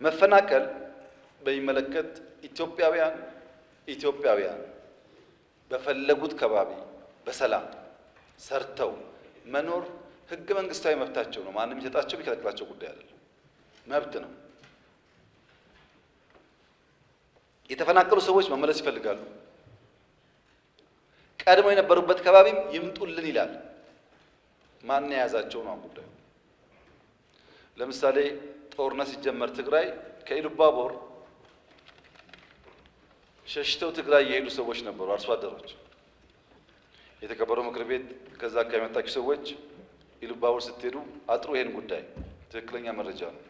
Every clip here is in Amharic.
መፈናቀል በሚመለከት ኢትዮጵያውያን በፈለጉት ከባቢ በሰላም ሰርተው መኖር ህገ መንግስታዊ መብታቸው ነው። ማንም ይሰጣቸው ቢከለክላቸው ጉዳይ አይደለም፣ መብት ነው። የተፈናቀሉ ሰዎች መመለስ ይፈልጋሉ። ቀድሞ የነበሩበት ከባቢም ይምጡልን ይላል። ማን የያዛቸው ነው ጉዳዩ። ለምሳሌ ጦርነት ሲጀመር ትግራይ ከኢሉባቦር ሸሽተው ትግራይ የሄዱ ሰዎች ነበሩ፣ አርሶ አደሮች። የተከበረው ምክር ቤት ከዛ አካባቢ የመጣችሁ ሰዎች ኢሉባቦር ስትሄዱ አጥሩ ይሄን ጉዳይ ትክክለኛ መረጃ ነው።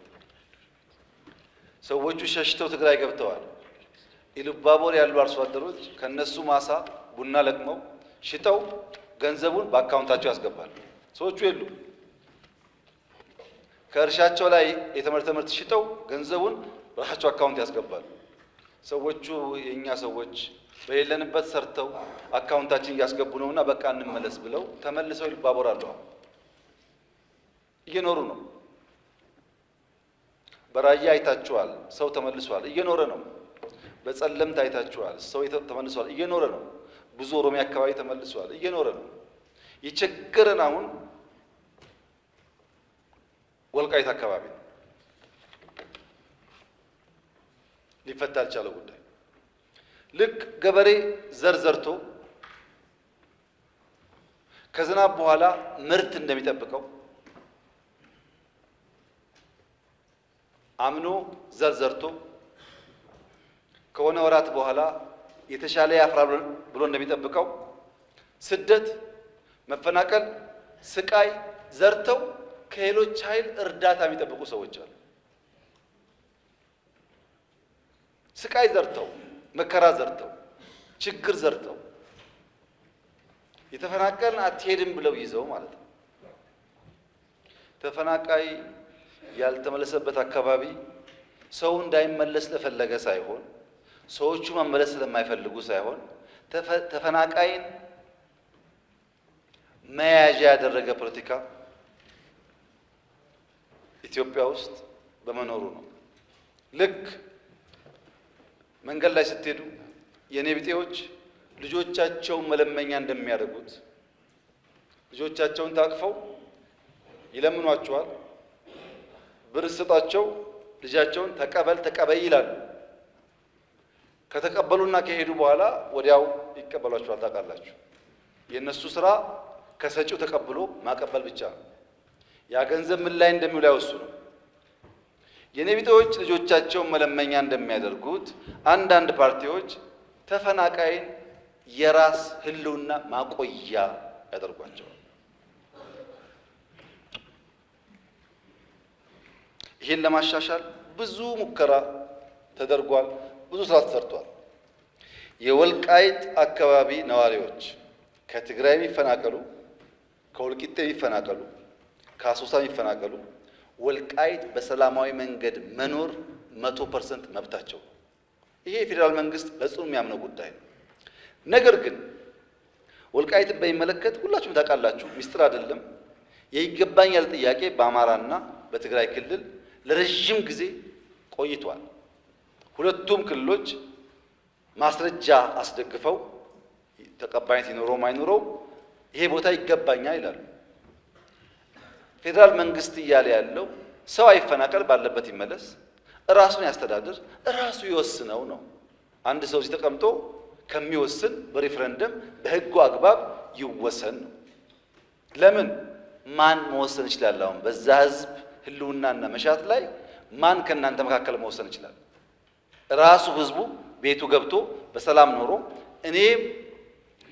ሰዎቹ ሸሽተው ትግራይ ገብተዋል። ኢሉባቦር ያሉ አርሶ አደሮች ከነሱ ማሳ ቡና ለቅመው ሽጠው ገንዘቡን በአካውንታቸው ያስገባሉ። ሰዎቹ የሉ ከእርሻቸው ላይ የተመረተ ምርት ሽጠው ገንዘቡን በራሳቸው አካውንት ያስገባሉ። ሰዎቹ የኛ ሰዎች በሌለንበት ሰርተው አካውንታችን እያስገቡ ነውና በቃ እንመለስ ብለው ተመልሰው ኢሉባቦር አሉ። እየኖሩ ነው። በራያ አይታችኋል፣ ሰው ተመልሷል፣ እየኖረ ነው። በጸለምት አይታችኋል፣ ሰው ተመልሷል፣ እየኖረ ነው። ብዙ ኦሮሚያ አካባቢ ተመልሷል፣ እየኖረ ነው። የቸገረን አሁን ወልቃይት አካባቢ ሊፈታ ያልቻለ ጉዳይ። ልክ ገበሬ ዘር ዘርቶ ከዝናብ በኋላ ምርት እንደሚጠብቀው አምኖ ዘር ዘርቶ ከሆነ ወራት በኋላ የተሻለ ያፍራል ብሎ እንደሚጠብቀው ስደት፣ መፈናቀል፣ ስቃይ ዘርተው ከሌሎች ኃይል እርዳታ የሚጠብቁ ሰዎች አሉ። ስቃይ ዘርተው፣ መከራ ዘርተው፣ ችግር ዘርተው የተፈናቀልን አትሄድም ብለው ይዘው ማለት ነው። ተፈናቃይ ያልተመለሰበት አካባቢ ሰው እንዳይመለስ ለፈለገ ሳይሆን ሰዎቹ መመለስ ስለማይፈልጉ ሳይሆን ተፈናቃይን መያዣ ያደረገ ፖለቲካ ኢትዮጵያ ውስጥ በመኖሩ ነው። ልክ መንገድ ላይ ስትሄዱ የኔ ቢጤዎች ልጆቻቸውን መለመኛ እንደሚያደርጉት ልጆቻቸውን ታቅፈው ይለምኗቸዋል። ብር ስጣቸው፣ ልጃቸውን ተቀበል ተቀበይ ይላሉ። ከተቀበሉና ከሄዱ በኋላ ወዲያው ይቀበሏቸዋል። ታውቃላችሁ፣ የእነሱ ስራ ከሰጪው ተቀብሎ ማቀበል ብቻ ነው። ያ ገንዘብ ምን ላይ እንደሚውል አይወስኑም። የኔ ቢጤዎች ልጆቻቸውን መለመኛ እንደሚያደርጉት አንዳንድ ፓርቲዎች ተፈናቃይን የራስ ህልውና ማቆያ ያደርጓቸዋል። ይህን ለማሻሻል ብዙ ሙከራ ተደርጓል። ብዙ ስራ ተሰርቷል። የወልቃይት አካባቢ ነዋሪዎች ከትግራይ የሚፈናቀሉ፣ ከወልቂጤ የሚፈናቀሉ፣ ከአሶሳ የሚፈናቀሉ ወልቃይት በሰላማዊ መንገድ መኖር 100% መብታቸው። ይሄ የፌዴራል መንግስት በጽኑ የሚያምነው ጉዳይ ነው። ነገር ግን ወልቃይትን በሚመለከት ሁላችሁም ታውቃላችሁ፣ ሚስጥር አይደለም። የይገባኛል ጥያቄ በአማራና በትግራይ ክልል ለረጅም ጊዜ ቆይቷል። ሁለቱም ክልሎች ማስረጃ አስደግፈው ተቀባይነት ይኖረው ማይኖረው ይሄ ቦታ ይገባኛል ይላሉ። ፌዴራል መንግስት እያለ ያለው ሰው አይፈናቀል፣ ባለበት ይመለስ፣ ራሱን ያስተዳድር፣ ራሱ ይወስነው ነው። አንድ ሰው እዚህ ተቀምጦ ከሚወስን በሪፍረንደም በህጉ አግባብ ይወሰን ነው። ለምን ማን መወሰን ይችላል? አሁን በዛ ህዝብ ህልውናና መሻት ላይ ማን ከእናንተ መካከል መወሰን ይችላል? ራሱ ህዝቡ ቤቱ ገብቶ በሰላም ኖሮ እኔ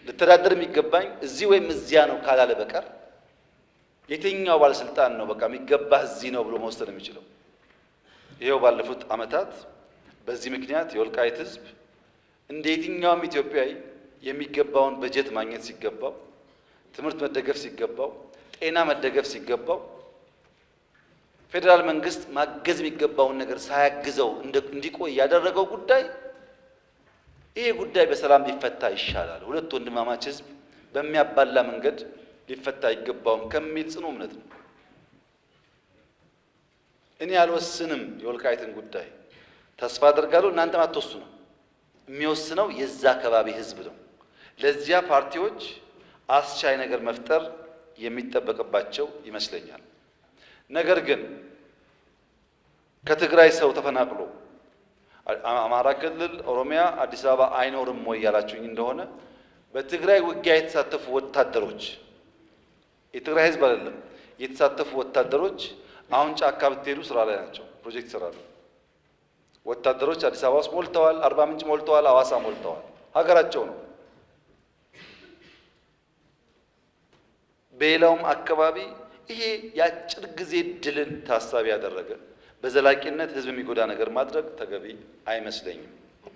ልተዳደር የሚገባኝ እዚህ ወይም እዚያ ነው ካላለ በቀር የትኛው ባለስልጣን ነው በቃ የሚገባ እዚህ ነው ብሎ መወሰን የሚችለው? ይሄው ባለፉት ዓመታት በዚህ ምክንያት የወልቃይት ህዝብ እንደ የትኛውም ኢትዮጵያዊ የሚገባውን በጀት ማግኘት ሲገባው፣ ትምህርት መደገፍ ሲገባው፣ ጤና መደገፍ ሲገባው ፌዴራል መንግስት ማገዝ የሚገባውን ነገር ሳያግዘው እንዲቆይ ያደረገው ጉዳይ ይሄ ጉዳይ በሰላም ሊፈታ ይሻላል፣ ሁለት ወንድማማች ህዝብ በሚያባላ መንገድ ሊፈታ አይገባውም ከሚል ጽኑ እምነት ነው። እኔ አልወስንም የወልቃይትን ጉዳይ ተስፋ አደርጋለሁ እናንተም አትወስኑ። የሚወስነው የዛ አካባቢ ህዝብ ነው። ለዚያ ፓርቲዎች አስቻይ ነገር መፍጠር የሚጠበቅባቸው ይመስለኛል። ነገር ግን ከትግራይ ሰው ተፈናቅሎ አማራ ክልል፣ ኦሮሚያ፣ አዲስ አበባ አይኖርም ወይ ያላችሁኝ እንደሆነ በትግራይ ውጊያ የተሳተፉ ወታደሮች የትግራይ ህዝብ አይደለም የተሳተፉ ወታደሮች አሁን ጫካ ብትሄዱ ስራ ላይ ናቸው፣ ፕሮጀክት ይሰራሉ። ወታደሮች አዲስ አበባ ውስጥ ሞልተዋል፣ አርባ ምንጭ ሞልተዋል፣ ሐዋሳ ሞልተዋል። ሀገራቸው ነው። በሌላውም አካባቢ ይሄ የአጭር ጊዜ ድልን ታሳቢ ያደረገ በዘላቂነት ህዝብ የሚጎዳ ነገር ማድረግ ተገቢ አይመስለኝም።